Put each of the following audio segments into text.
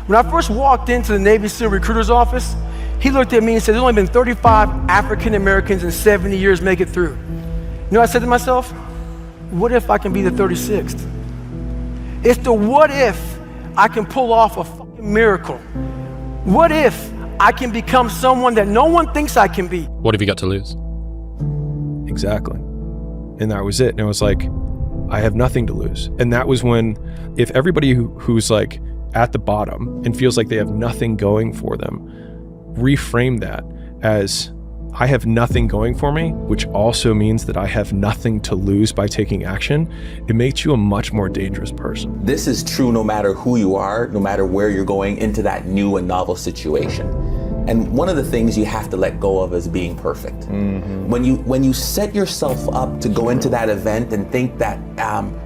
When I first walked into the Navy SEAL recruiter's office, he looked at me and said, there's only been 35 African Americans in 70 years make it through. You know what I said to myself? What if I can be the 36th? It's the what if I can pull off a fucking miracle. What if I can become someone that no one thinks I can be? What have you got to lose? Exactly. And that was it. And it was like, I have nothing to lose. And that was when, if everybody who's like at the bottom and feels like they have nothing going for them, reframe that as, I have nothing going for me, which also means that I have nothing to lose by taking action, it makes you a much more dangerous person. This is true no matter who you are, no matter where you're going into that new and novel situation. And one of the things you have to let go of is being perfect. Mm-hmm. When you set yourself up to go into that event and think that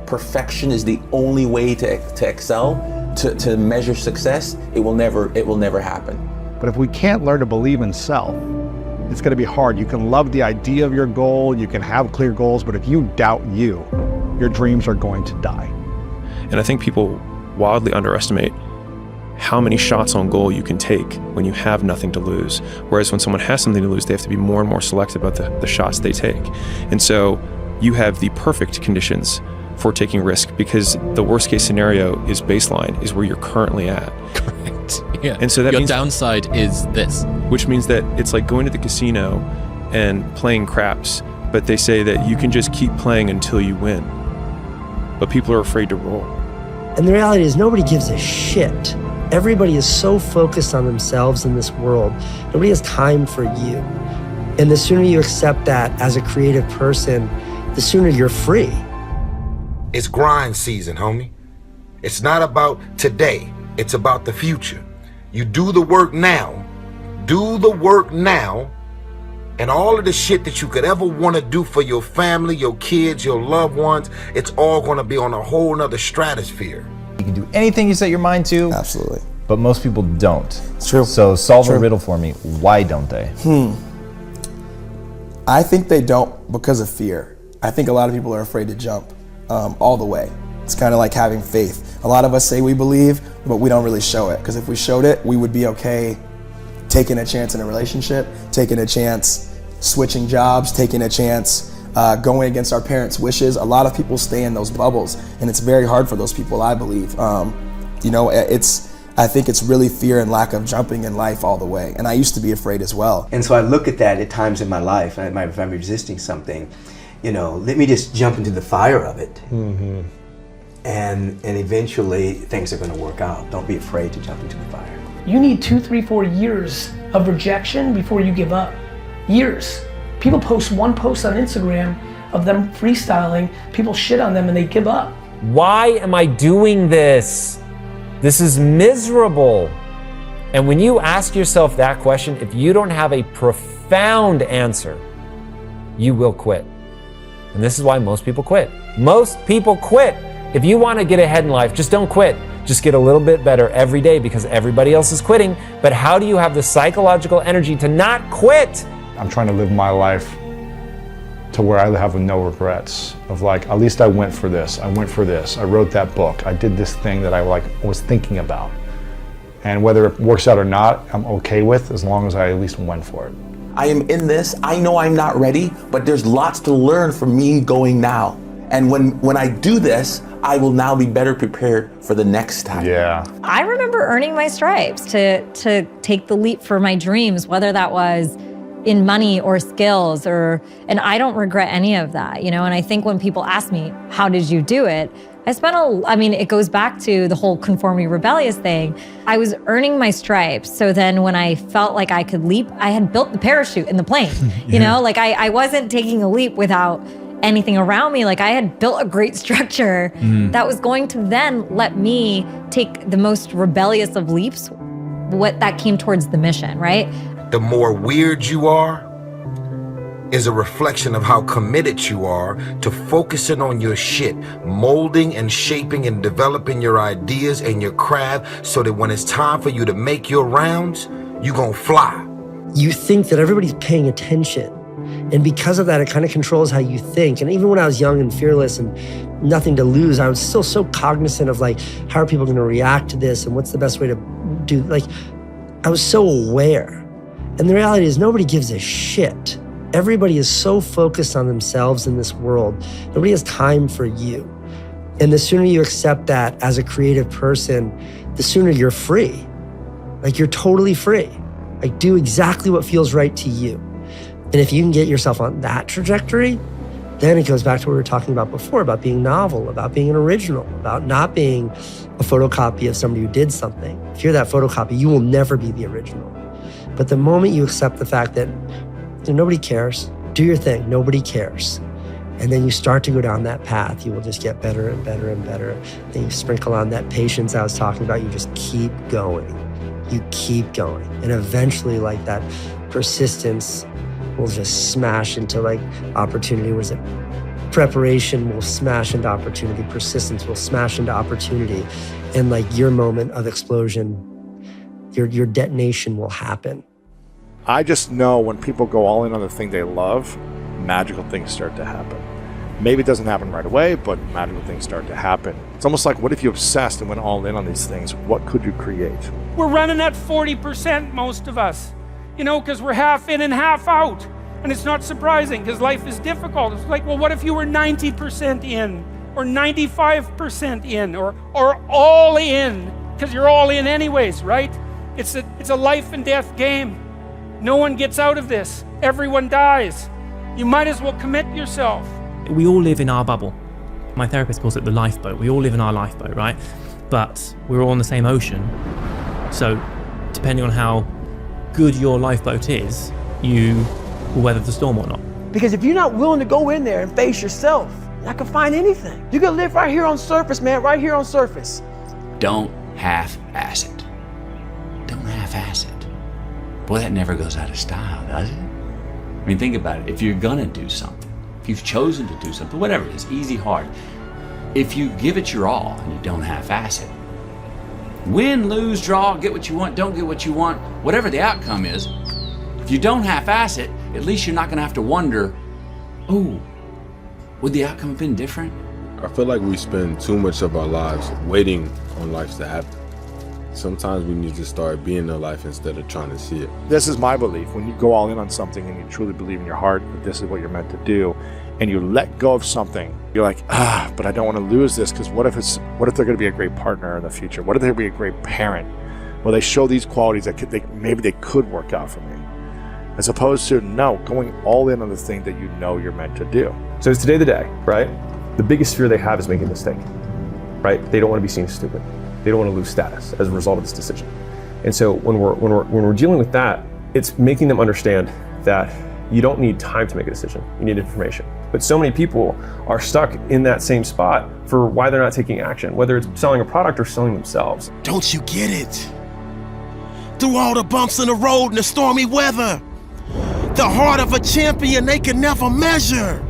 perfection is the only way to excel, to measure success, it will never happen. But if we can't learn to believe in self, it's going to be hard. You can love the idea of your goal, you can have clear goals, but if you doubt you, your dreams are going to die. And I think people wildly underestimate how many shots on goal you can take when you have nothing to lose. Whereas when someone has something to lose, they have to be more and more selective about the shots they take. And so you have the perfect conditions for taking risk, because the worst case scenario is baseline, is where you're currently at. Correct. Yeah. And so that your means, downside is this. which means that it's like going to the casino and playing craps, but they say that you can just keep playing until you win. But people are afraid to roll. And the reality is nobody gives a shit. Everybody is so focused on themselves in this world. Nobody has time for you. And the sooner you accept that as a creative person, the sooner you're free. It's grind season, homie. It's not about today. It's about the future. You do the work now. Do the work now. And all of the shit that you could ever want to do for your family, your kids, your loved ones, it's all going to be on a whole nother stratosphere. You can do anything you set your mind to. Absolutely. But most people don't. It's true. So solve a riddle for me. Why don't they? I think they don't because of fear. I think a lot of people are afraid to jump all the way. It's kind of like having faith. A lot of us say we believe, but we don't really show it. Because if we showed it, we would be okay taking a chance in a relationship, taking a chance switching jobs, taking a chance going against our parents' wishes. A lot of people stay in those bubbles, and it's very hard for those people, I believe. I think it's really fear and lack of jumping in life all the way. And I used to be afraid as well. And so I look at that at times in my life, if I'm resisting something, let me just jump into the fire of it. Mm-hmm. And eventually things are going to work out. Don't be afraid to jump into the fire. You need 2, 3, 4 years of rejection before you give up. Years. People post one post on Instagram of them freestyling, people shit on them and they give up. Why am I doing this? This is miserable. And when you ask yourself that question, if you don't have a profound answer, you will quit. And this is why most people quit. Most people quit. If you want to get ahead in life, just don't quit. Just get a little bit better every day because everybody else is quitting. But how do you have the psychological energy to not quit? I'm trying to live my life to where I have no regrets of like, at least I went for this. I went for this. I wrote that book. I did this thing that I was thinking about. And whether it works out or not, I'm okay with as long as I at least went for it. I am in this. I know I'm not ready, but there's lots to learn from me going now. And when I do this, I will now be better prepared for the next time. Yeah. I remember earning my stripes to take the leap for my dreams, whether that was in money or skills, and I don't regret any of that, And I think when people ask me, how did you do it? It goes back to the whole conformity rebellious thing. I was earning my stripes. So then when I felt like I could leap, I had built the parachute in the plane, I wasn't taking a leap without anything around me. I had built a great structure that was going to then let me take the most rebellious of leaps, what that came towards the mission, right? The more weird you are is a reflection of how committed you are to focusing on your shit, molding and shaping and developing your ideas and your craft so that when it's time for you to make your rounds, you gonna fly. You think that everybody's paying attention. And because of that, it kind of controls how you think. And even when I was young and fearless and nothing to lose, I was still so cognizant of like, how are people going to react to this? And what's the best way to do, like, I was so aware. And the reality is nobody gives a shit. Everybody is so focused on themselves in this world. Nobody has time for you. And the sooner you accept that as a creative person, the sooner you're free. Like, you're totally free. Like, do exactly what feels right to you. And if you can get yourself on that trajectory, then it goes back to what we were talking about before, about being novel, about being an original, about not being a photocopy of somebody who did something. If you're that photocopy, you will never be the original. But the moment you accept the fact that nobody cares, do your thing, nobody cares. And then you start to go down that path, you will just get better and better and better. Then you sprinkle on that patience I was talking about, you just keep going. You keep going. And eventually, like, that persistence will just smash into like opportunity. Was it preparation will smash into opportunity, persistence will smash into opportunity, and like your moment of explosion, your detonation will happen. I just know when people go all in on the thing they love, magical things start to happen. Maybe it doesn't happen right away, but magical things start to happen. It's almost like, what if you obsessed and went all in on these things? What could you create? We're running at 40%, most of us, because we're half in and half out. And it's not surprising, because life is difficult. It's like, well, what if you were 90% in, or 95% in, or all in? Because you're all in anyways, right? It's a life and death game. No one gets out of this. Everyone dies. You might as well commit yourself. We all live in our bubble. My therapist calls it the lifeboat. We all live in our lifeboat, right? But we're all on the same ocean. So depending on how good your lifeboat is, you will weather the storm or not. Because if you're not willing to go in there and face yourself, you're not gonna find anything. You can live right here on surface, man, right here on surface. Don't half-ass it. Don't half-ass it. Boy, that never goes out of style, does it? I mean, think about it. If you're gonna do something, if you've chosen to do something, whatever it is, easy, hard, if you give it your all and you don't half-ass it, win, lose, draw, get what you want, don't get what you want, whatever the outcome is, if you don't half-ass it, at least you're not gonna have to wonder, oh, would the outcome have been different? I feel like we spend too much of our lives waiting on life to happen. Sometimes we need to start being the life instead of trying to see it. This is my belief. When you go all in on something and you truly believe in your heart that this is what you're meant to do, and you let go of something, you're like, but I don't want to lose this, because what if they're going to be a great partner in the future? What if they're going to be a great parent? Well, they show these qualities that maybe they could work out for me. As opposed to, no, going all in on the thing that you know you're meant to do. So is today the day, right? The biggest fear they have is making a mistake, right? They don't want to be seen as stupid. They don't want to lose status as a result of this decision. And so when we're dealing with that, it's making them understand that you don't need time to make a decision. You need information. But so many people are stuck in that same spot for why they're not taking action, whether it's selling a product or selling themselves. Don't you get it? Through all the bumps in the road and the stormy weather, the heart of a champion they can never measure.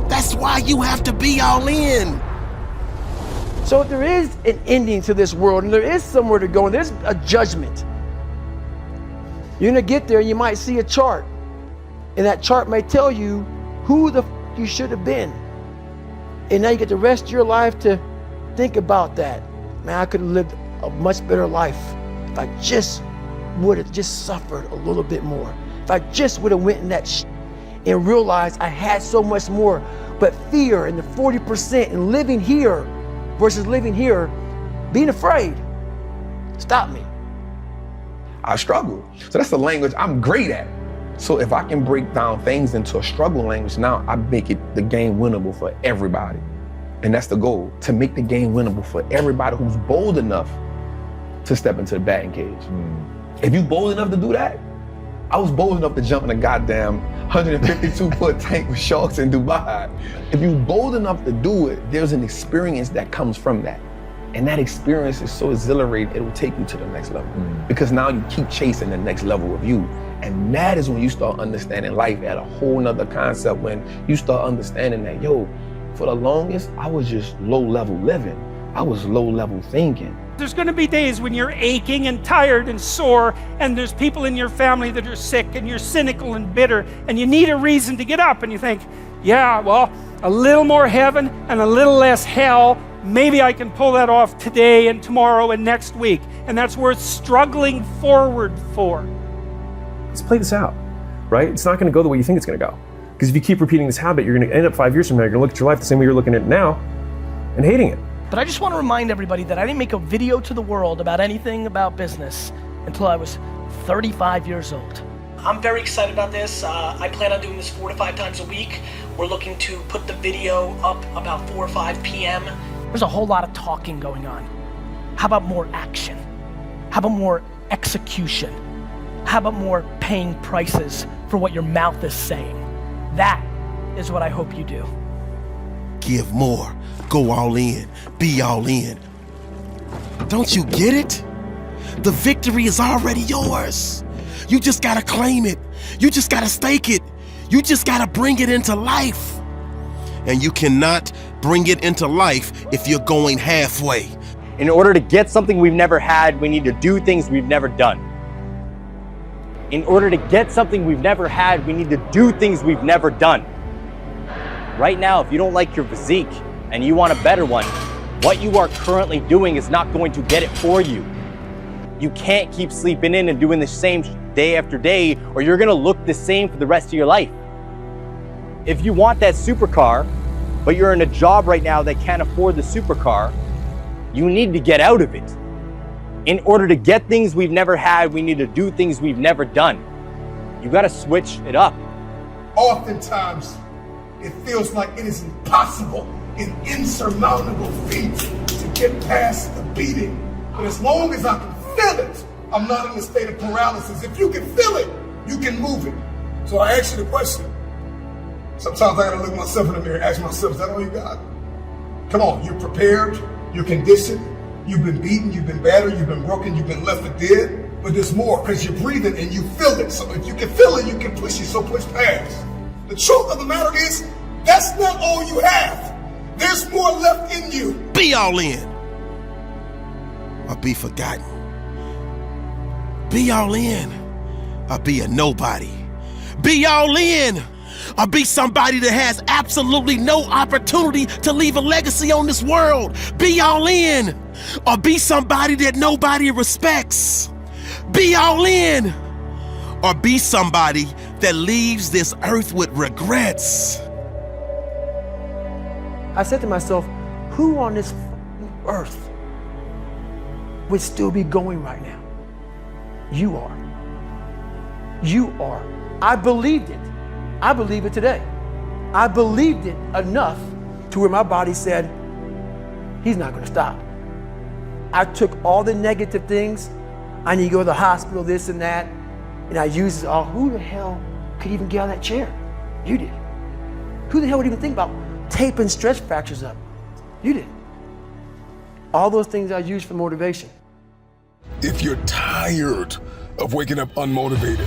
That's why you have to be all in. So if there is an ending to this world and there is somewhere to go and there's a judgment, you're gonna get there and you might see a chart. And that chart may tell you who you should have been. And now you get the rest of your life to think about that. Man, I could have lived a much better life if I just would have just suffered a little bit more. If I just would have went in that and realized I had so much more. But fear and the 40% and living here versus living here, being afraid, stop me. I struggle. So that's the language I'm great at. So if I can break down things into a struggle language, now I make it the game winnable for everybody. And that's the goal, to make the game winnable for everybody who's bold enough to step into the batting cage. If you bold enough to do that, I was bold enough to jump in a goddamn 152-foot tank with sharks in Dubai. If you're bold enough to do it, there's an experience that comes from that. And that experience is so exhilarating, it will take you to the next level. Because now you keep chasing the next level of you. And that is when you start understanding life at a whole nother concept, when you start understanding that, yo, for the longest, I was just low level living. I was low-level thinking. There's going to be days when you're aching and tired and sore, and there's people in your family that are sick, and you're cynical and bitter, and you need a reason to get up, and you think, yeah, well, a little more heaven and a little less hell, maybe I can pull that off today and tomorrow and next week. And that's worth struggling forward for. Let's play this out, right? It's not going to go the way you think it's going to go. Because if you keep repeating this habit, you're going to end up 5 years from now, you're going to look at your life the same way you're looking at it now and hating it. But I just want to remind everybody that I didn't make a video to the world about anything about business until I was 35 years old. I'm very excited about this. I plan on doing this 4 to 5 times a week. We're looking to put the video up about 4 or 5 p.m. There's a whole lot of talking going on. How about more action? How about more execution? How about more paying prices for what your mouth is saying? That is what I hope you do. Give more. Go all in. Be all in. Don't you get it? The victory is already yours. You just gotta claim it. You just gotta stake it. You just gotta bring it into life. And you cannot bring it into life if you're going halfway. In order to get something we've never had, we need to do things we've never done. In order to get something we've never had, we need to do things we've never done. Right now, if you don't like your physique and you want a better one, what you are currently doing is not going to get it for you. You can't keep sleeping in and doing the same day after day, or you're gonna look the same for the rest of your life. If you want that supercar, but you're in a job right now that can't afford the supercar, you need to get out of it. In order to get things we've never had, we need to do things we've never done. You gotta switch it up. Oftentimes, it feels like it is impossible, an insurmountable feat to get past the beating. But as long as I can feel it, I'm not in a state of paralysis. If you can feel it, you can move it. So I ask you the question. Sometimes I gotta look myself in the mirror and ask myself, is that all you got? Come on, you're prepared, you're conditioned, you've been beaten, you've been battered, you've been broken, you've been left for dead, but there's more because you're breathing and you feel it. So if you can feel it, you can push it, so push past. The truth of the matter is, that's not all you have. There's more left in you. Be all in. Or be forgotten. Be all in. Or be a nobody. Be all in. Or be somebody that has absolutely no opportunity to leave a legacy on this world. Be all in. Or be somebody that nobody respects. Be all in. Or be somebody that leaves this earth with regrets. I said to myself, who on this earth would still be going right now? You are. You are. I believed it. I believe it today. I believed it enough to where my body said, he's not gonna stop. I took all the negative things. I need to go to the hospital, this and that. And I used it all. Who the hell could even get out of that chair? You did. Who the hell would even think about taping stretch fractures up? You did. All those things I used for motivation. If you're tired of waking up unmotivated,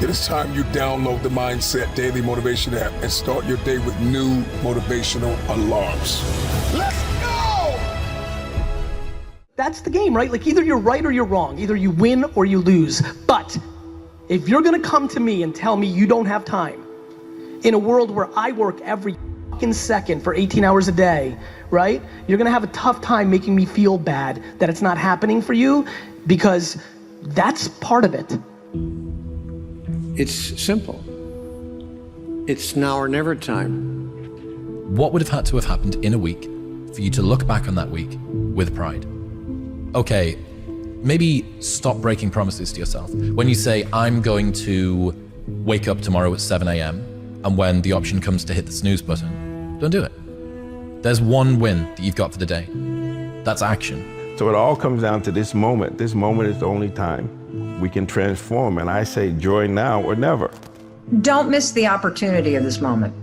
it is time you download the Mindset Daily Motivation app and start your day with new motivational alarms. Let's go! That's the game, right? Like either you're right or you're wrong. Either you win or you lose. But if you're gonna come to me and tell me you don't have time, in a world where I work every fucking second for 18 hours a day, right? You're gonna have a tough time making me feel bad that it's not happening for you, because that's part of it. It's simple. It's now or never time. What would have had to have happened in a week for you to look back on that week with pride? Okay, maybe stop breaking promises to yourself. When you say, I'm going to wake up tomorrow at 7 a.m., and when the option comes to hit the snooze button, don't do it. There's one win that you've got for the day. That's action. So it all comes down to this moment. This moment is the only time we can transform. And I say joy now or never. Don't miss the opportunity of this moment,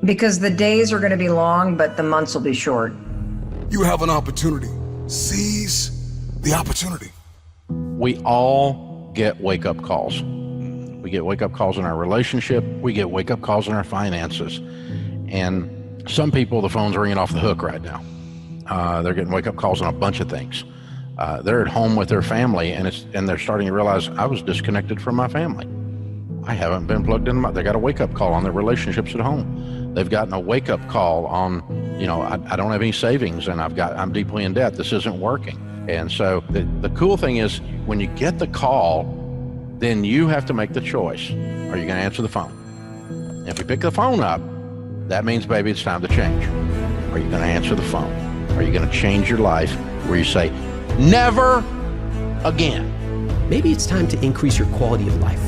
because the days are going to be long, but the months will be short. You have an opportunity. Seize the opportunity. We all get wake-up calls. We get wake-up calls in our relationship. We get wake-up calls in our finances. And some people, the phone's ringing off the hook right now. They're getting wake-up calls on a bunch of things. They're at home with their family, and they're starting to realize, I was disconnected from my family. I haven't been plugged in. They got a wake-up call on their relationships at home. They've gotten a wake-up call on, I don't have any savings, and I'm deeply in debt. This isn't working. And so the cool thing is, when you get the call, then you have to make the choice. Are you going to answer the phone? If you pick the phone up, that means, baby, it's time to change. Are you going to answer the phone? Are you going to change your life where you say, never again? Maybe it's time to increase your quality of life.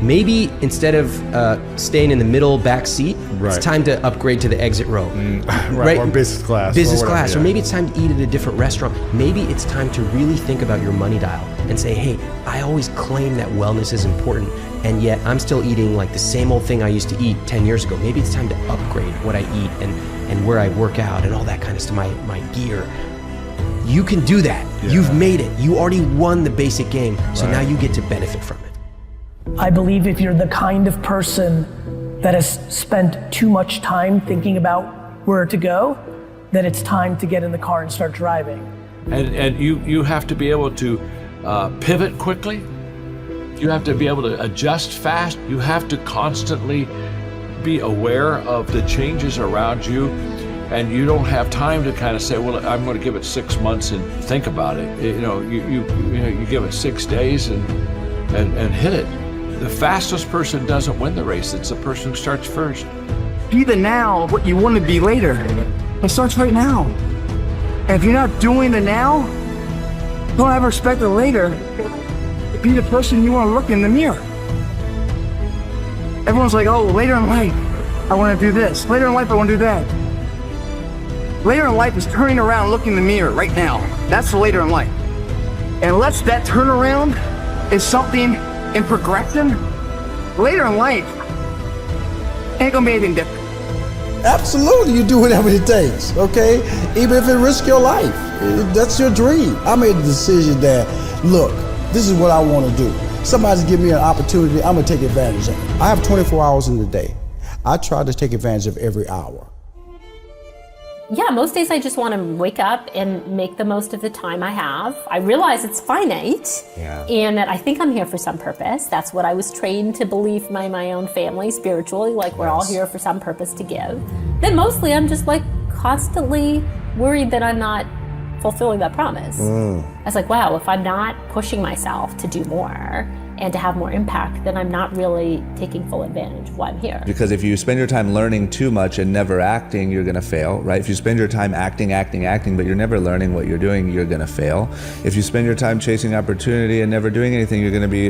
Maybe instead of staying in the middle back seat, it's time to upgrade to the exit row. Right, or business class. Business or whatever, class. yeah. Or maybe it's time to eat at a different restaurant. Maybe it's time to really think about your money dial and say, hey, I always claim that wellness is important, and yet I'm still eating like the same old thing I used to eat 10 years ago. Maybe it's time to upgrade what I eat and where I work out and all that kind of stuff, my gear. You can do that. Yeah. You've made it. You already won the basic game, so now you get to benefit from it. I believe if you're the kind of person that has spent too much time thinking about where to go, that it's time to get in the car and start driving. And you have to be able to pivot quickly. You have to be able to adjust fast. You have to constantly be aware of the changes around you. And you don't have time to kind of say, well, I'm going to give it 6 months and think about it. You give it 6 days and hit it. The fastest person doesn't win the race. It's the person who starts first. Be the now of what you want to be later. It starts right now. And if you're not doing the now, don't ever expect the later. Be the person you want to look in the mirror. Everyone's like, oh, later in life, I want to do this. Later in life, I want to do that. Later in life is turning around, looking in the mirror right now. That's the later in life. And unless that turnaround is something in progression, later in life ain't gonna be anything different. Absolutely, you do whatever it takes, okay? Even if it risks your life. That's your dream. I made the decision that, look, this is what I want to do. Somebody's give me an opportunity, I'm gonna take advantage of it. I have 24 hours in the day. I try to take advantage of every hour. Yeah, most days I just want to wake up and make the most of the time I have. I realize it's finite and that I think I'm here for some purpose. That's what I was trained to believe by my own family spiritually, like we're all here for some purpose to give. Then mostly I'm just like constantly worried that I'm not fulfilling that promise. I was like, wow, if I'm not pushing myself to do more and to have more impact, then I'm not really taking full advantage of why I'm here. Because if you spend your time learning too much and never acting, you're gonna fail, right? If you spend your time acting, but you're never learning what you're doing, you're gonna fail. If you spend your time chasing opportunity and never doing anything, you're gonna be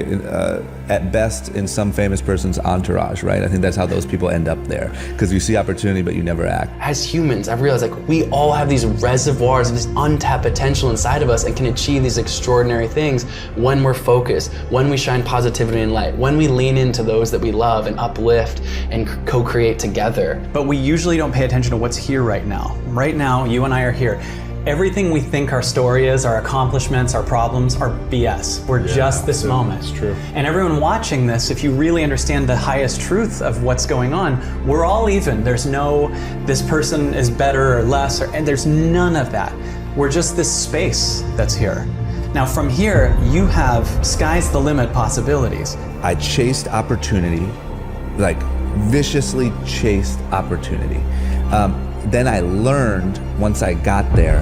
at best in some famous person's entourage, right? I think that's how those people end up there. Because you see opportunity, but you never act. As humans, I've realized we all have these reservoirs of this untapped potential inside of us and can achieve these extraordinary things when we're focused, when we shine positivity and light, when we lean into those that we love and uplift and co-create together. But we usually don't pay attention to what's here right now. Right now, you and I are here. Everything we think our story is, our accomplishments, our problems, are BS. We're just this moment. It's true. And everyone watching this, if you really understand the highest truth of what's going on, we're all even. There's no, this person is better or less, and there's none of that. We're just this space that's here. Now from here, you have sky's the limit possibilities. I chased opportunity, like viciously chased opportunity. Then I learned once I got there,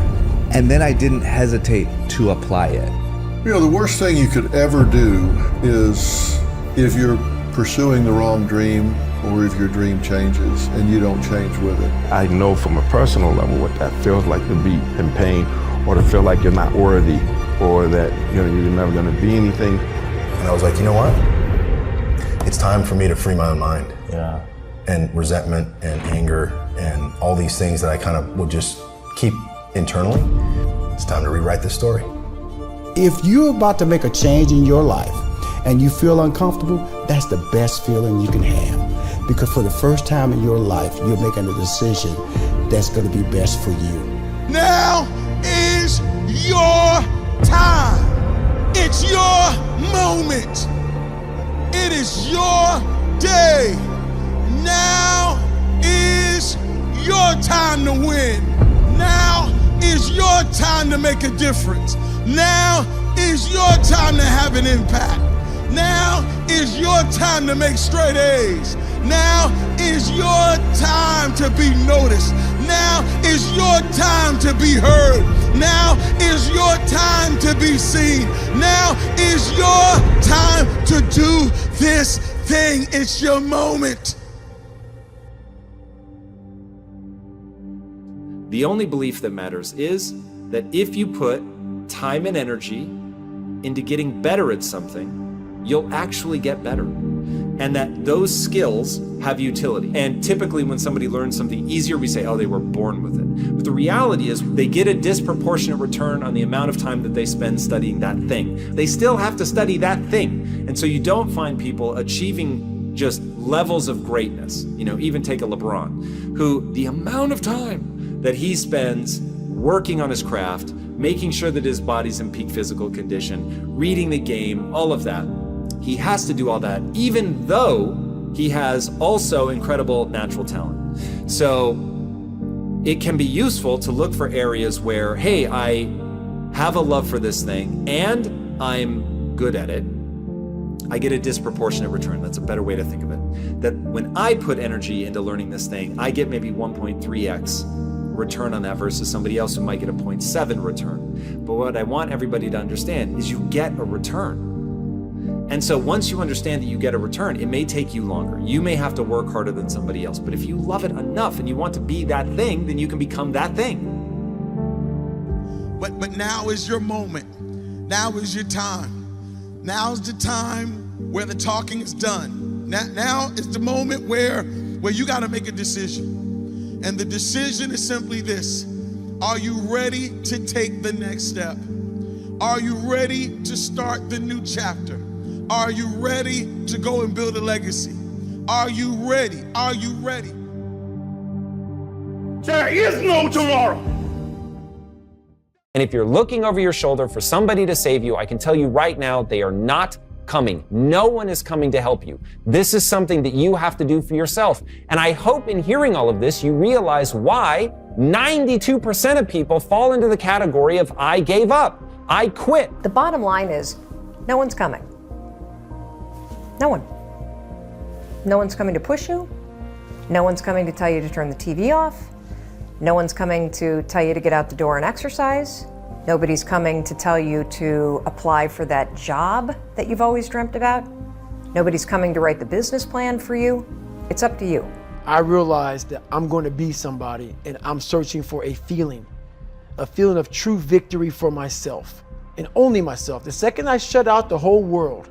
and then I didn't hesitate to apply it. You know, the worst thing you could ever do is if you're pursuing the wrong dream or if your dream changes and you don't change with it. I know from a personal level what that feels like, to be in pain or to feel like you're not worthy or that you're never going to be anything. And I was like, you know what? It's time for me to free my own mind. Yeah. And resentment and anger and all these things that I kind of would just keep internally. It's time to rewrite this story. If you're about to make a change in your life and you feel uncomfortable, that's the best feeling you can have. Because for the first time in your life, you're making a decision that's going to be best for you. Now is your time. It's your moment. It is your day. Now is your time to win. Now is your time to make a difference. Now is your time to have an impact. Now is your time to make straight A's. Now is your time to be noticed. Now is your time to be heard. Now is your time to be seen. Now is your time to do this thing. It's your moment. The only belief that matters is that if you put time and energy into getting better at something, you'll actually get better. And that those skills have utility. And typically when somebody learns something easier, we say, oh, they were born with it. But the reality is they get a disproportionate return on the amount of time that they spend studying that thing. They still have to study that thing. And so you don't find people achieving just levels of greatness. You know, even take a LeBron, who the amount of time that he spends working on his craft, making sure that his body's in peak physical condition, reading the game, all of that. He has to do all that, even though he has also incredible natural talent. So it can be useful to look for areas where, hey, I have a love for this thing and I'm good at it. I get a disproportionate return. That's a better way to think of it. That when I put energy into learning this thing, I get maybe 1.3x return on that versus somebody else who might get a 0.7 return. But what I want everybody to understand is you get a return. And so once you understand that you get a return, it may take you longer. You may have to work harder than somebody else. But if you love it enough and you want to be that thing, then you can become that thing. But now is your moment. Now is your time. Now's the time where the talking is done. Now is the moment where you got to make a decision. And the decision is simply this. Are you ready to take the next step? Are you ready to start the new chapter? Are you ready to go and build a legacy? Are you ready? Are you ready? There is no tomorrow. And if you're looking over your shoulder for somebody to save you, I can tell you right now, they are not coming. No one is coming to help you. This is something that you have to do for yourself. And I hope in hearing all of this, you realize why 92% of people fall into the category of I gave up, I quit. The bottom line is, no one's coming. No one. No one's coming to push you. No one's coming to tell you to turn the TV off. No one's coming to tell you to get out the door and exercise. Nobody's coming to tell you to apply for that job that you've always dreamt about. Nobody's coming to write the business plan for you. It's up to you. I realized that I'm going to be somebody and I'm searching for a feeling of true victory for myself and only myself. The second I shut out the whole world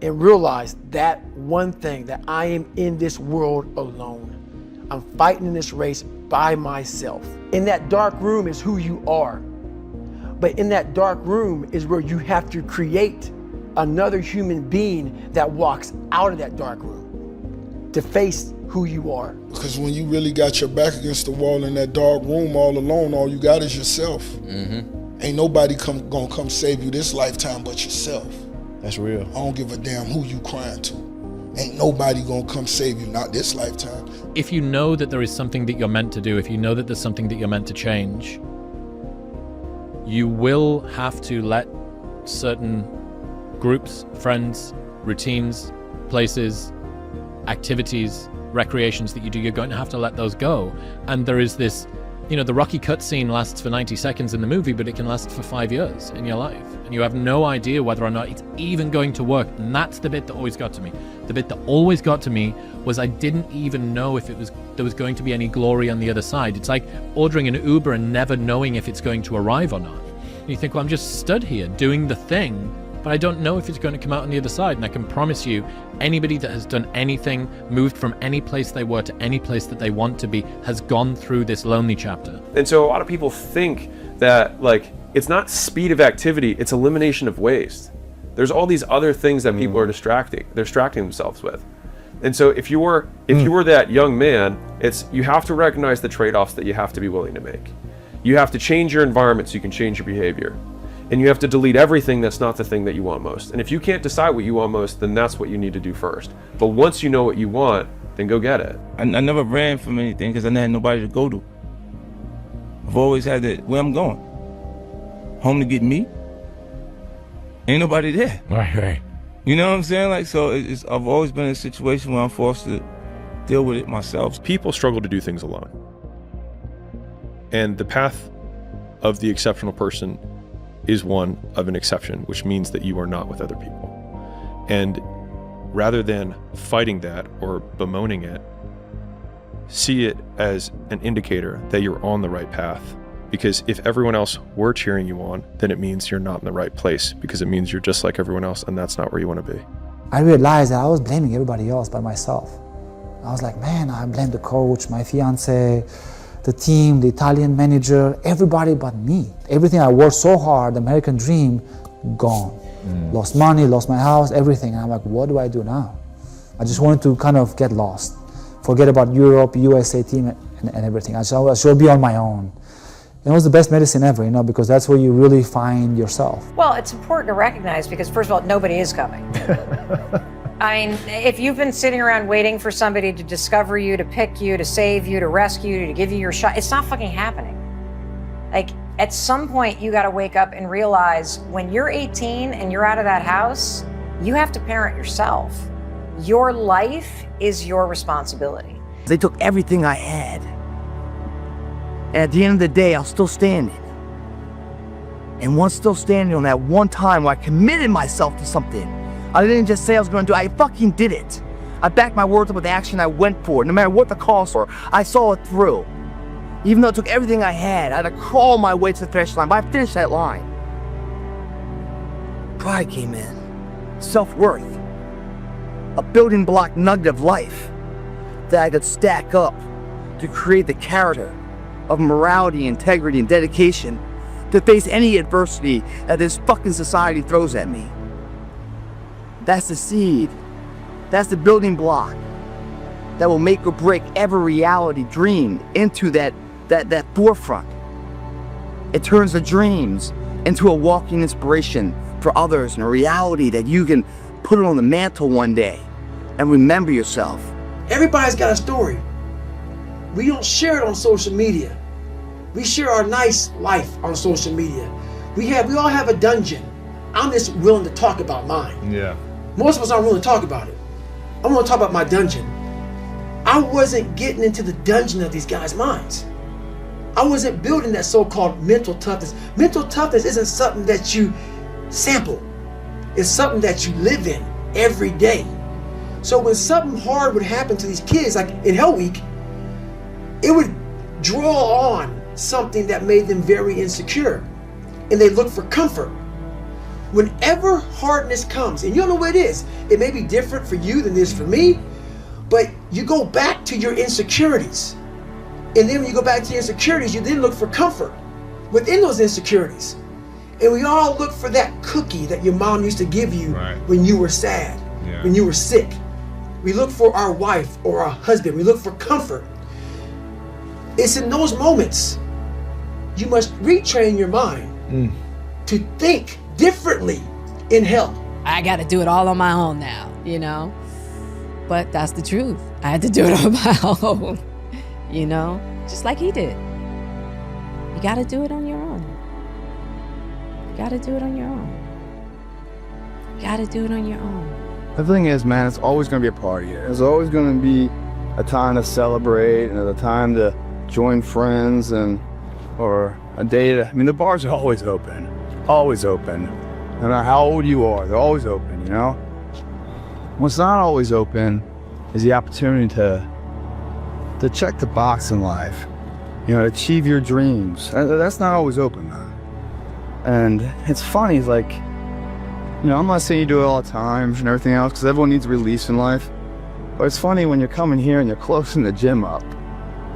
and realize that one thing, that I am in this world alone. I'm fighting in this race by myself. In that dark room is who you are. But in that dark room is where you have to create another human being that walks out of that dark room to face who you are. Because when you really got your back against the wall in that dark room all alone, all you got is yourself. Ain't nobody gonna come save you this lifetime but yourself. That's real. I don't give a damn who you crying to. Ain't nobody gonna come save you, not this lifetime. If you know that there is something that you're meant to do, if you know that there's something that you're meant to change, you will have to let certain groups, friends, routines, places, activities, recreations that you do, you're going to have to let those go. And there is this, you know, the Rocky cutscene lasts for 90 seconds in the movie, but it can last for 5 years in your life. And you have no idea whether or not it's even going to work. And that's the bit that always got to me. The bit that always got to me was I didn't even know if there was going to be any glory on the other side. It's like ordering an Uber and never knowing if it's going to arrive or not. And you think, well, I'm just stood here doing the thing, but I don't know if it's going to come out on the other side. And I can promise you, anybody that has done anything, moved from any place they were to any place that they want to be, has gone through this lonely chapter. And so a lot of people think that, like, it's not speed of activity, it's elimination of waste. There's all these other things that people are distracting themselves with. And so if you were that young man, you have to recognize the trade-offs that you have to be willing to make. You have to change your environment so you can change your behavior. And you have to delete everything that's not the thing that you want most. And if you can't decide what you want most, then that's what you need to do first. But once you know what you want, then go get it. I never ran from anything because I didn't have nobody to go to. I've always had that, where I'm going. Home to get me. Ain't nobody there. Right. You know what I'm saying? Like, so I've always been in a situation where I'm forced to deal with it myself. People struggle to do things alone. And the path of the exceptional person is one of an exception, which means that you are not with other people. And rather than fighting that or bemoaning it, see it as an indicator that you're on the right path. Because if everyone else were cheering you on, then it means you're not in the right place, because it means you're just like everyone else, and that's not where you want to be. I realized that I was blaming everybody else but myself. I was like, man, I blame the coach, my fiance, the team, the Italian manager, everybody but me. Everything I worked so hard, the American dream, gone. Lost money, lost my house, everything. And I'm like, what do I do now? I just wanted to kind of get lost. Forget about Europe, USA team, and everything. I should be on my own. It was the best medicine ever, you know, because that's where you really find yourself. Well, it's important to recognize because, first of all, nobody is coming. I mean, if you've been sitting around waiting for somebody to discover you, to pick you, to save you, to rescue you, to give you your shot, it's not fucking happening. Like, at some point, you got to wake up and realize when you're 18 and you're out of that house, you have to parent yourself. Your life is your responsibility. They took everything I had. And at the end of the day, I was still standing. And once still standing on that one time where I committed myself to something, I didn't just say I was going to do it, I fucking did it. I backed my words up with action, I went for it. No matter what the cost were, I saw it through. Even though it took everything I had to crawl my way to the finish line, but I finished that line. Pride came in. Self-worth. A building block nugget of life that I could stack up to create the character of morality, integrity, and dedication to face any adversity that this fucking society throws at me. That's the seed. That's the building block that will make or break every reality dream into that forefront. It turns the dreams into a walking inspiration for others and a reality that you can put it on the mantle one day and remember yourself. Everybody's got a story. We don't share it on social media. We share our nice life on social media. We all have a dungeon. I'm just willing to talk about mine. Yeah. Most of us aren't willing to talk about it. I'm willing to talk about my dungeon. I wasn't getting into the dungeon of these guys' minds. I wasn't building that so-called mental toughness. Mental toughness isn't something that you sample. It's something that you live in every day. So when something hard would happen to these kids, like in Hell Week, it would draw on something that made them very insecure. And they look for comfort. Whenever hardness comes, and you don't know what it is, it may be different for you than it is for me, but you go back to your insecurities. And then when you go back to your insecurities, you then look for comfort within those insecurities. And we all look for that cookie that your mom used to give you when you were sad, when you were sick. We look for our wife or our husband. We look for comfort. It's in those moments you must retrain your mind to think differently in hell. I got to do it all on my own now, you know? But that's the truth. I had to do it on my own, you know? Just like he did. You got to do it on your own. You got to do it on your own. You got to do it on your own. The thing is, man, it's always going to be a party. There's always going to be a time to celebrate and a time to join friends or a day to, I mean, the bars are always open. Always open. No matter how old you are, they're always open, you know? What's not always open is the opportunity to check the box in life, you know, achieve your dreams. That's not always open, man. And it's funny, it's like, you know, I'm not saying you do it all the time and everything else, because everyone needs release in life. But it's funny when you're coming here and you're closing the gym up,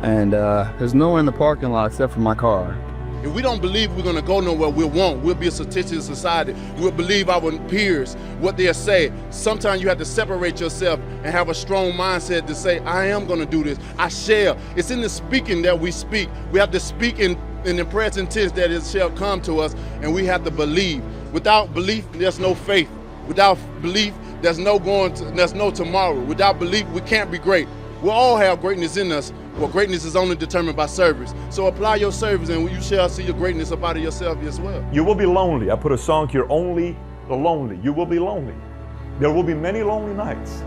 and there's no one in the parking lot except for my car. If we don't believe we're gonna go nowhere, we'll be a statistical society. We'll believe our peers, what they'll say. Sometimes you have to separate yourself and have a strong mindset to say, I am gonna do this, I shall. It's in the speaking that we speak. We have to speak in the present tense that it shall come to us, and we have to believe. Without belief, there's no faith. Without belief, there's no tomorrow. Without belief, we can't be great. We'll all have greatness in us, Well, greatness is only determined by service. So apply your service and you shall see your greatness up out of yourself as well. You will be lonely. I put a song here, Only the Lonely. You will be lonely. There will be many lonely nights.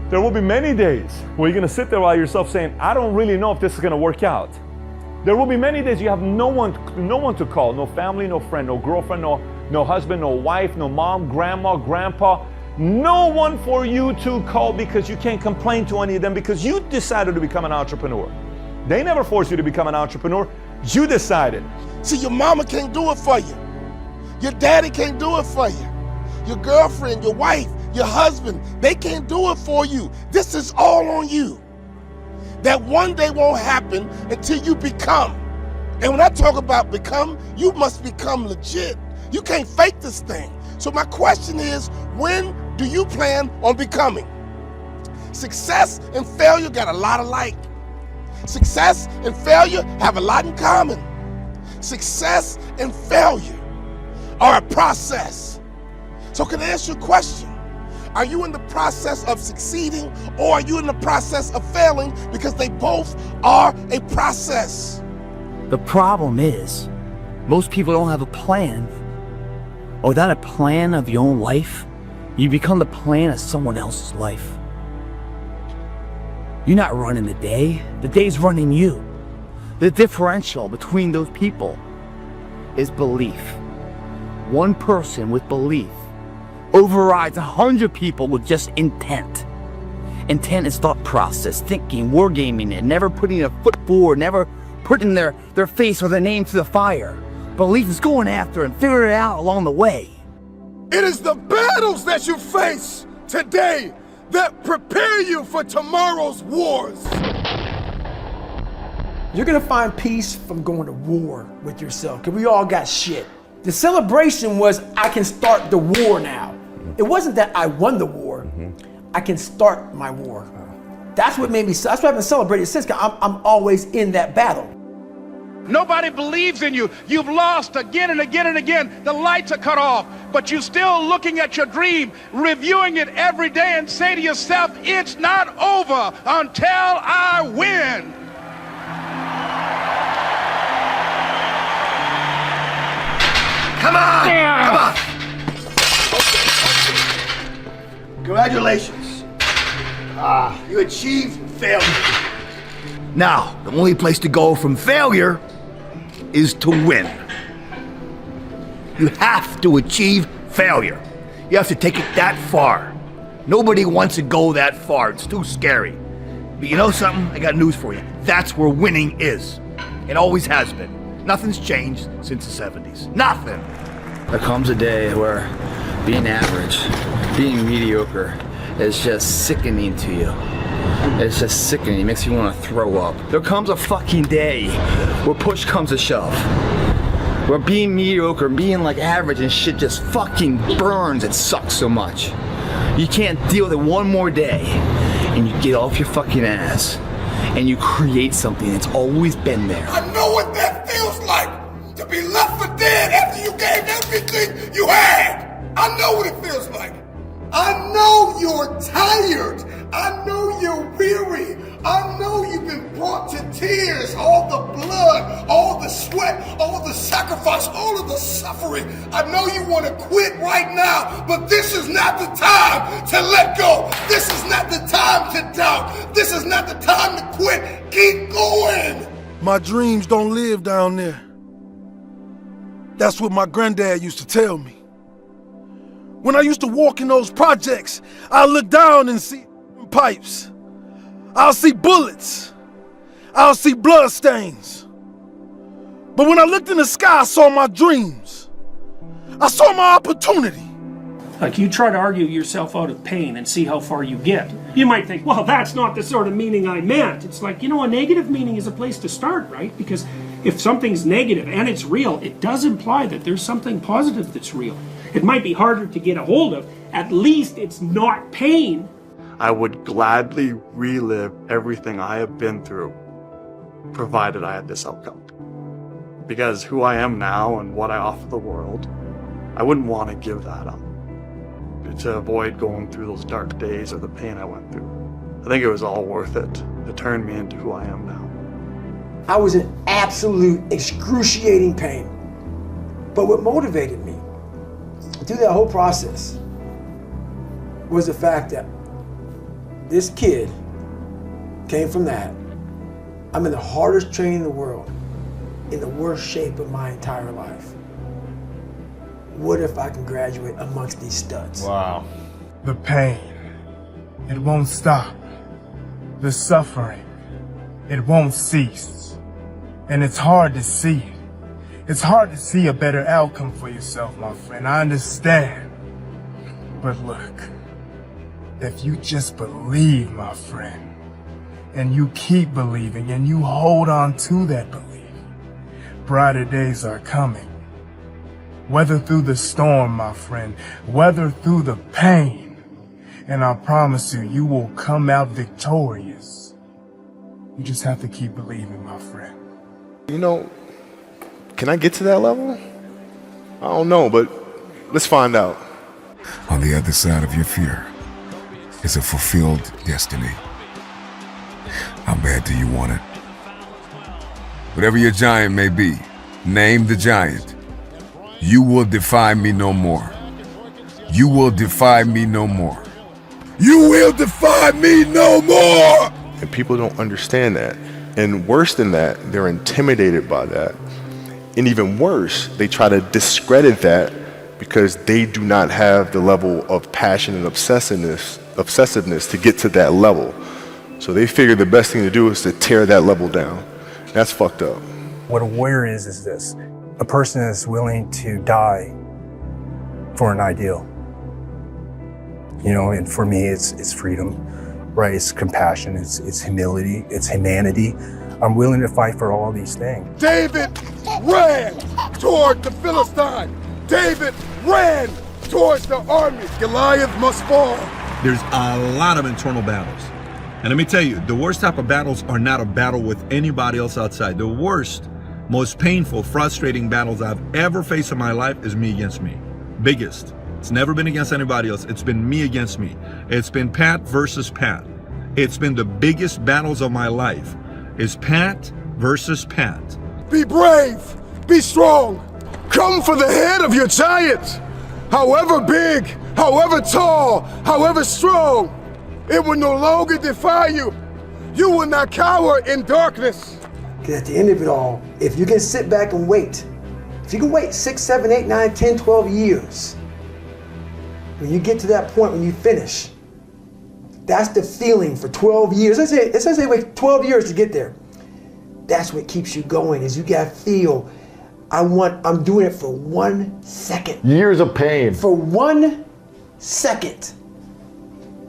There will be many days where you're going to sit there by yourself saying, I don't really know if this is going to work out. There will be many days you have no one to call, no family, no friend, no girlfriend, no husband, no wife, no mom, grandma, grandpa. No one for you to call because you can't complain to any of them because you decided to become an entrepreneur. They never forced you to become an entrepreneur. You decided. See, your mama can't do it for you. Your daddy can't do it for you. Your girlfriend, your wife, your husband, they can't do it for you. This is all on you. That one day won't happen until you become. And when I talk about become, you must become legit. You can't fake this thing. So my question is, when do you plan on becoming? Success and failure got a lot alike. Success and failure have a lot in common. Success and failure are a process. So can I ask you a question? Are you in the process of succeeding or are you in the process of failing? Because they both are a process. The problem is, most people don't have a plan. Or without a plan of your own life, you become the plan of someone else's life. You're not running the day's running you. The differential between those people is belief. One person with belief overrides 100 people with just intent. Intent is thought process, thinking, wargaming it, never putting a foot forward, never putting their face or their name to the fire. Belief is going after and figuring it out along the way. It is the battles that you face today that prepare you for tomorrow's wars. You're gonna find peace from going to war with yourself, because we all got shit. The celebration was, I can start the war now. It wasn't that I won the war, I can start my war. That's what made me, that's why I haven't celebrated since, because I'm always in that battle. Nobody believes in you. You've lost again and again and again. The lights are cut off, but you're still looking at your dream, reviewing it every day and say to yourself, it's not over until I win. Come on! Come on! Congratulations. You achieved failure. Now, the only place to go from failure is to win. You have to achieve failure. You have to take it that far. Nobody wants to go that far. It's too scary. But you know something? I got news for you. That's where winning is. It always has been. Nothing's changed since the 70s. Nothing. There comes a day where being average, being mediocre is just sickening to you. It's just sickening. It makes you want to throw up. There comes a fucking day where push comes to shove. Where being mediocre, being like average and shit just fucking burns and sucks so much. You can't deal with it one more day. And you get off your fucking ass. And you create something that's always been there. I know what that feels like. To be left for dead after you gave everything you had. I know what it feels like. I know you're tired. I know you're weary. I know you've been brought to tears. All the blood, all the sweat, all the sacrifice, all of the suffering. I know you want to quit right now, but this is not the time to let go. This is not the time to doubt. This is not the time to quit. Keep going. My dreams don't live down there. That's what my granddad used to tell me. When I used to walk in those projects, I look down and see pipes. I'll see bullets. I'll see blood stains. But when I looked in the sky, I saw my dreams. I saw my opportunity. Like, you try to argue yourself out of pain and see how far you get. You might think, well, that's not the sort of meaning I meant. It's like, a negative meaning is a place to start, right? Because if something's negative and it's real, it does imply that there's something positive that's real. It might be harder to get a hold of. At least it's not pain. I would gladly relive everything I have been through, provided I had this outcome. Because who I am now and what I offer the world, I wouldn't want to give that up to avoid going through those dark days or the pain I went through. I think it was all worth it to turn me into who I am now. I was in absolute excruciating pain. But what motivated me through that whole process was the fact that this kid came from that. I'm in the hardest training in the world, in the worst shape of my entire life. What if I can graduate amongst these studs? Wow. The pain, it won't stop. The suffering, it won't cease. And it's hard to see it. It's hard to see a better outcome for yourself, my friend. I understand. But look, if you just believe, my friend, and you keep believing and you hold on to that belief, brighter days are coming. Weather through the storm, my friend, weather through the pain, and I promise you, you will come out victorious. You just have to keep believing, my friend. You know, can I get to that level? I don't know, but let's find out. On the other side of your fear is a fulfilled destiny. How bad do you want it? Whatever your giant may be, name the giant. You will defy me no more. You will defy me no more. You will defy me no more! And people don't understand that. And worse than that, they're intimidated by that. And even worse, they try to discredit that because they do not have the level of passion and obsessiveness to get to that level. So they figure the best thing to do is to tear that level down. That's fucked up. What a warrior is this. A person is willing to die for an ideal. You know, and for me, it's freedom, right? It's compassion, it's humility, it's humanity. I'm willing to fight for all these things. David ran toward the Philistine. David ran towards the army. Goliath must fall. There's a lot of internal battles. And let me tell you, the worst type of battles are not a battle with anybody else outside. The worst, most painful, frustrating battles I've ever faced in my life is me against me. Biggest. It's never been against anybody else. It's been me against me. It's been Pat versus Pat. It's been the biggest battles of my life. It's Pat versus Pat. Be brave. Be strong. Come for the head of your giant. However big, however tall, however strong, it will no longer defy you. You will not cower in darkness. Because at the end of it all, if you can sit back and wait, if you can wait 6, 7, 8, 9, 10, 12 years, when you get to that point when you finish, that's the feeling for 12 years. Let's say they wait 12 years to get there. That's what keeps you going, is you gotta feel, I'm doing it for 1 second. Years of pain. For 1 second.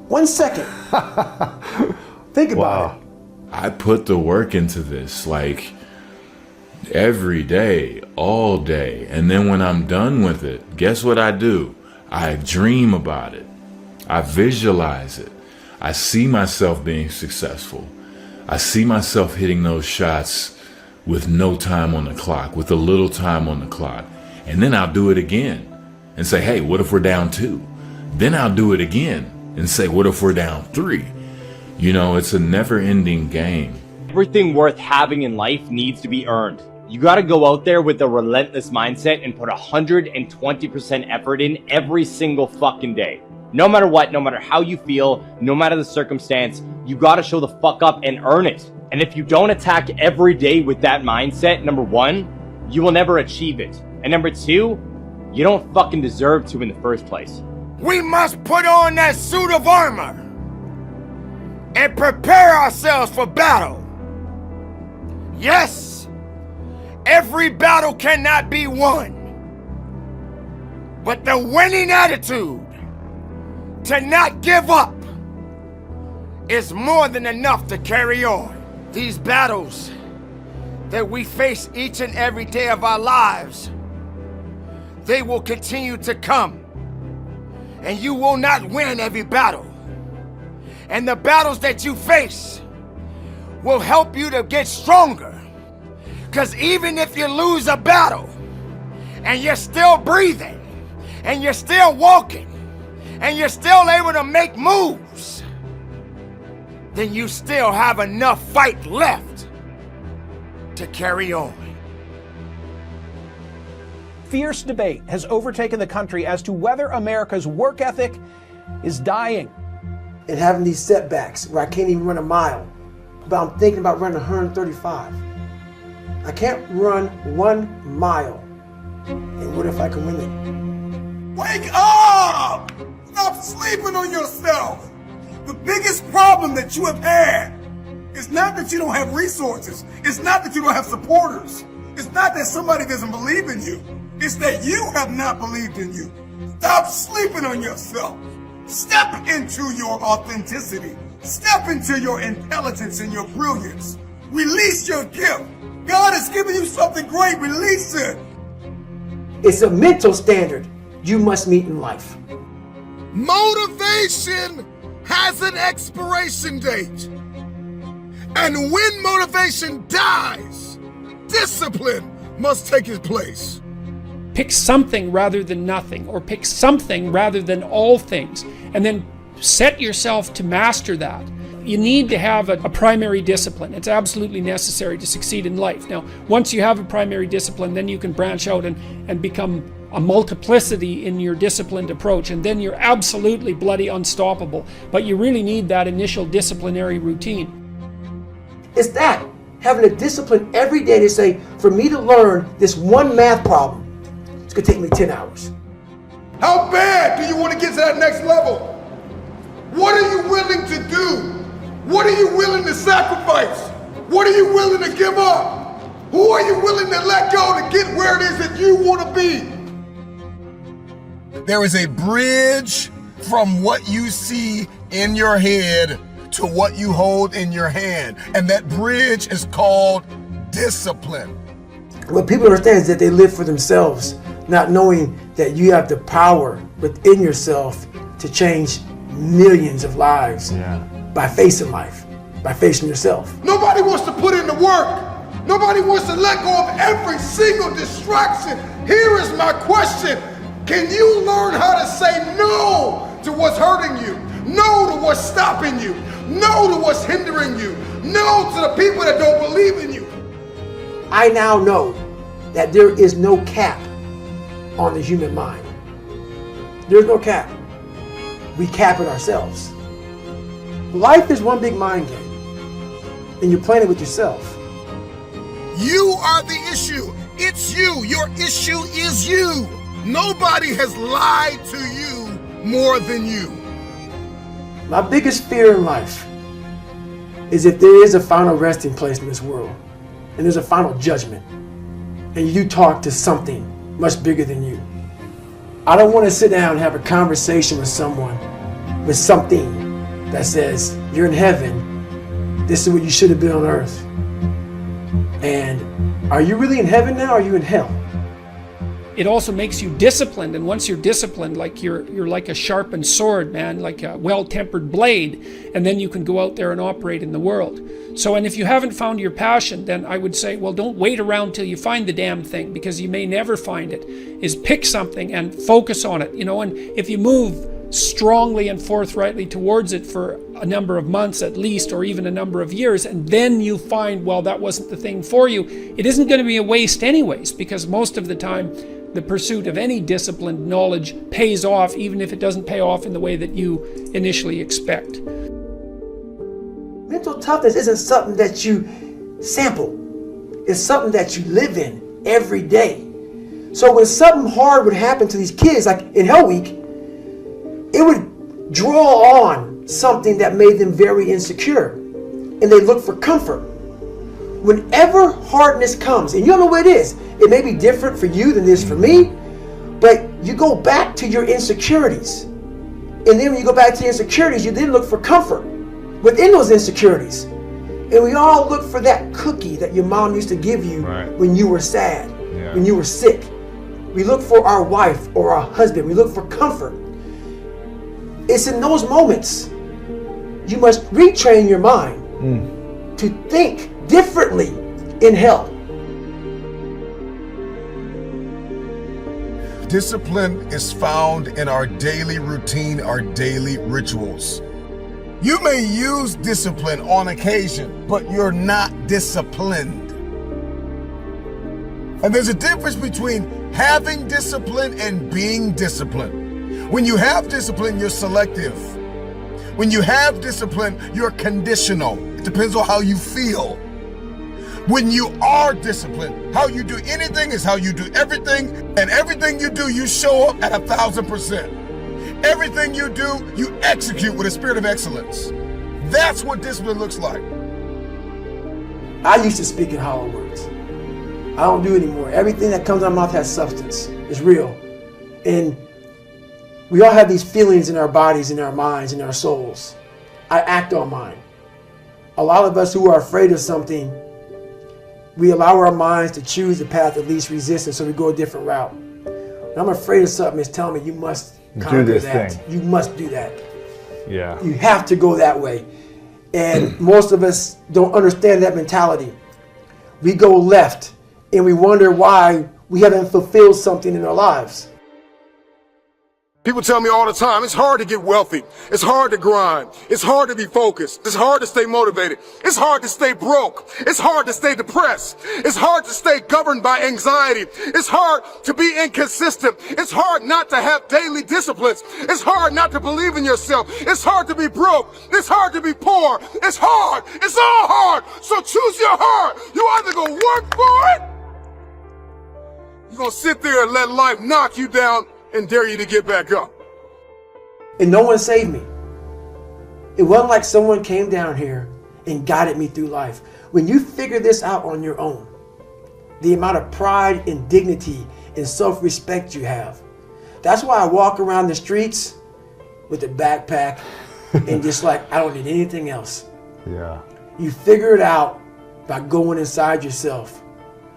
1 second. Think about it. I put the work into this, like, every day, all day. And then when I'm done with it, guess what I do? I dream about it. I visualize it. I see myself being successful. I see myself hitting those shots with no time on the clock, with a little time on the clock. And then I'll do it again and say, hey, what if we're down 2? Then I'll do it again and say, what if we're down 3? You know, it's a never-ending game. Everything worth having in life needs to be earned. You gotta go out there with a relentless mindset and put 120% effort in every single fucking day. No matter what, no matter how you feel, no matter the circumstance, you gotta show the fuck up and earn it. And if you don't attack every day with that mindset, number 1, you will never achieve it. And number 2, you don't fucking deserve to in the first place. We must put on that suit of armor and prepare ourselves for battle. Yes, every battle cannot be won, but the winning attitude to not give up is more than enough to carry on. These battles that we face each and every day of our lives, they will continue to come. And you will not win every battle. And the battles that you face will help you to get stronger. Because even if you lose a battle and you're still breathing and you're still walking and you're still able to make moves, then you still have enough fight left to carry on. Fierce debate has overtaken the country as to whether America's work ethic is dying. And having these setbacks where I can't even run a mile, but I'm thinking about running 135. I can't run 1 mile. And what if I can win it? Wake up! Stop sleeping on yourself. The biggest problem that you have had is not that you don't have resources. It's not that you don't have supporters. It's not that somebody doesn't believe in you. It's that you have not believed in you. Stop sleeping on yourself. Step into your authenticity. Step into your intelligence and your brilliance. Release your gift. God has given you something great. Release it. It's a mental standard you must meet in life. Motivation has an expiration date. And when motivation dies, discipline must take its place. Pick something rather than nothing, or pick something rather than all things, and then set yourself to master that. You need to have a primary discipline. It's absolutely necessary to succeed in life. Now, once you have a primary discipline, then you can branch out and become a multiplicity in your disciplined approach, and then you're absolutely bloody unstoppable. But you really need that initial disciplinary routine. It's that, having a discipline every day to say, for me to learn this one math problem, it's gonna take me 10 hours. How bad do you want to get to that next level? What are you willing to do? What are you willing to sacrifice? What are you willing to give up? Who are you willing to let go to get where it is that you want to be? There is a bridge from what you see in your head to what you hold in your hand. And that bridge is called discipline. What people understand is that they live for themselves, not knowing that you have the power within yourself to change millions of lives by facing life, by facing yourself. Nobody wants to put in the work. Nobody wants to let go of every single distraction. Here is my question. Can you learn how to say no to what's hurting you? No to what's stopping you? No to what's hindering you? No to the people that don't believe in you? I now know that there is no cap on the human mind. There's no cap. We cap it ourselves. Life is one big mind game, and you're playing it with yourself. You are the issue. It's you. Your issue is you. Nobody has lied to you more than you. My biggest fear in life is if there is a final resting place in this world, and there's a final judgment, and you talk to something much bigger than you. I don't want to sit down and have a conversation with someone with something that says, you're in heaven, this is what you should have been on earth. And are you really in heaven now, or are you in hell? It also makes you disciplined, and once you're disciplined, like you're like a sharpened sword, man, like a well-tempered blade, and then you can go out there and operate in the world. So, and if you haven't found your passion, then I would say, well, don't wait around till you find the damn thing, because you may never find it. Is pick something and focus on it, and if you move strongly and forthrightly towards it for a number of months at least, or even a number of years, and then you find, well, that wasn't the thing for you, it isn't going to be a waste anyways, because most of the time, the pursuit of any disciplined knowledge pays off, even if it doesn't pay off in the way that you initially expect. Mental toughness isn't something that you sample. It's something that you live in every day. So when something hard would happen to these kids, like in Hell Week, it would draw on something that made them very insecure, and they look for comfort. Whenever hardness comes, and you don't know what it is, it may be different for you than it is for me, but you go back to your insecurities. And then when you go back to your insecurities, you then look for comfort within those insecurities. And we all look for that cookie that your mom used to give you when you were sad, when you were sick. We look for our wife or our husband. We look for comfort. It's in those moments you must retrain your mind to think differently in hell. Discipline is found in our daily routine, our daily rituals. You may use discipline on occasion, but you're not disciplined. And there's a difference between having discipline and being disciplined. When you have discipline, you're selective. When you have discipline, you're conditional. It depends on how you feel. When you are disciplined, how you do anything is how you do everything, and everything you do, you show up at 1,000%. Everything you do, you execute with a spirit of excellence. That's what discipline looks like. I used to speak in hollow words. I don't do it anymore. Everything that comes out of my mouth has substance. It's real. And we all have these feelings in our bodies, in our minds, in our souls. I act on mine. A lot of us who are afraid of something, we allow our minds to choose the path of least resistance, so we go a different route. When I'm afraid of something, it's telling me you must conquer do this that. thing. You must do that. Yeah. You have to go that way. And most of us don't understand that mentality. We go left and we wonder why we haven't fulfilled something in our lives. People tell me all the time, it's hard to get wealthy. It's hard to grind. It's hard to be focused. It's hard to stay motivated. It's hard to stay broke. It's hard to stay depressed. It's hard to stay governed by anxiety. It's hard to be inconsistent. It's hard not to have daily disciplines. It's hard not to believe in yourself. It's hard to be broke. It's hard to be poor. It's hard. It's all hard. So choose your heart. You either gonna work for it, you're gonna sit there and let life knock you down and dare you to get back up. And no one saved me. It wasn't like someone came down here and guided me through life. When you figure this out on your own, the amount of pride and dignity and self-respect you have. That's why I walk around the streets with a backpack and just like, I don't need anything else. Yeah. You figure it out by going inside yourself,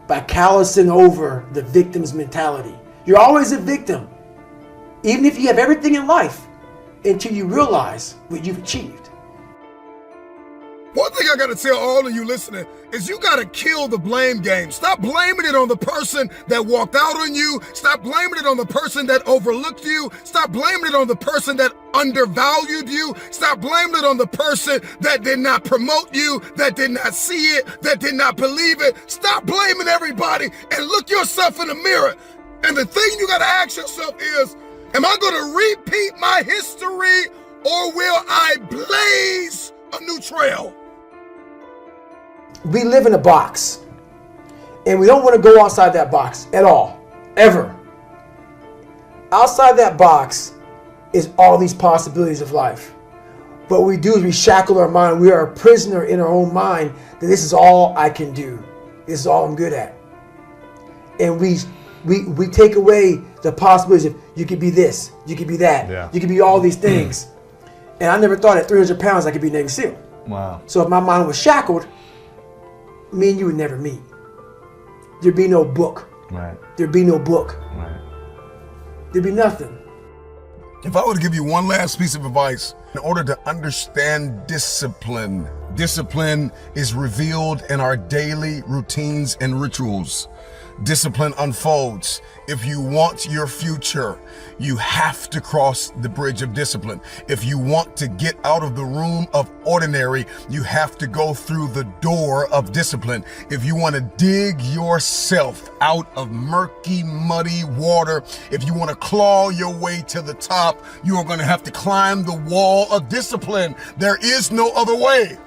by callousing over the victim's mentality. You're always a victim. Even if you have everything in life, until you realize what you've achieved. One thing I gotta tell all of you listening is you gotta kill the blame game. Stop blaming it on the person that walked out on you. Stop blaming it on the person that overlooked you. Stop blaming it on the person that undervalued you. Stop blaming it on the person that did not promote you, that did not see it, that did not believe it. Stop blaming everybody and look yourself in the mirror. And the thing you gotta ask yourself is, am I gonna repeat my history or will I blaze a new trail? We live in a box and we don't want to go outside that box at all, ever. Outside that box is all these possibilities of life. What we do is we shackle our mind. We are a prisoner in our own mind that this is all I can do. This is all I'm good at. And we take away the possibilities of you could be this, you could be that, you could be all these things. And I never thought at 300 pounds I could be Navy SEAL. Wow. So if my mind was shackled, me and you would never meet. There'd be no book. Right. There'd be no book. Right. There'd be nothing. If I were to give you one last piece of advice, in order to understand discipline, discipline is revealed in our daily routines and rituals. Discipline unfolds. If you want your future, you have to cross the bridge of discipline. If you want to get out of the room of ordinary, you have to go through the door of discipline. If you want to dig yourself out of murky, muddy water, if you want to claw your way to the top, you are going to have to climb the wall of discipline. There is no other way.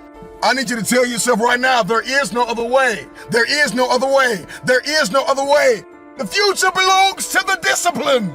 I need you to tell yourself right now, there is no other way. There is no other way. There is no other way. The future belongs to the discipline.